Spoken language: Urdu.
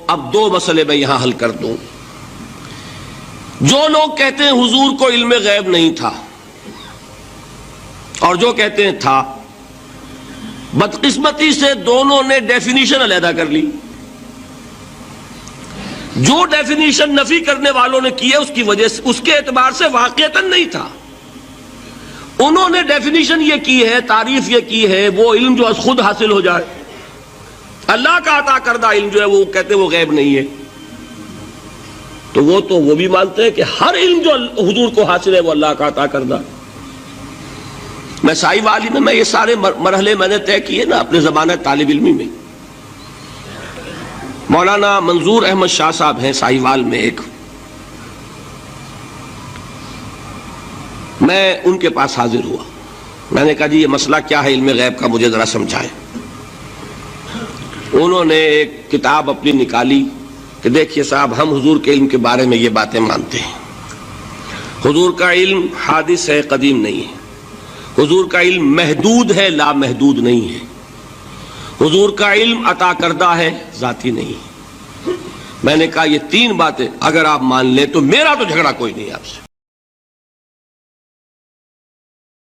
اب دو مسئلے میں یہاں حل کر دوں. جو لوگ کہتے ہیں حضور کو علم غیب نہیں تھا اور جو کہتے ہیں تھا، بدقسمتی سے دونوں نے ڈیفینیشن علیحدہ کر لی. جو ڈیفینیشن نفی کرنے والوں نے کی ہے اس کی وجہ سے، اس کے اعتبار سے واقعتاً نہیں تھا. انہوں نے ڈیفینیشن یہ کی ہے، تعریف یہ کی ہے، وہ علم جو خود حاصل ہو جائے، اللہ کا عطا کردہ علم جو ہے وہ کہتے ہیں وہ غیب نہیں ہے. تو وہ بھی مانتے ہیں کہ ہر علم جو حضور کو حاصل ہے وہ اللہ کا عطا کردہ. میں سائی والی میں یہ سارے مرحلے میں نے طے کیے نا اپنے زمانہ طالب علمی میں. مولانا منظور احمد شاہ صاحب ہیں سائی وال میں ایک، میں ان کے پاس حاضر ہوا. میں نے کہا جی یہ مسئلہ کیا ہے علم غیب کا، مجھے ذرا سمجھائیں. انہوں نے ایک کتاب اپنی نکالی کہ دیکھیے صاحب، ہم حضور کے علم کے بارے میں یہ باتیں مانتے ہیں. حضور کا علم حادث ہے، قدیم نہیں ہے. حضور کا علم محدود ہے، لا محدود نہیں ہے. حضور کا علم عطا کردہ ہے، ذاتی نہیں ہے. میں نے کہا یہ تین باتیں اگر آپ مان لیں تو میرا تو جھگڑا کوئی نہیں آپ سے.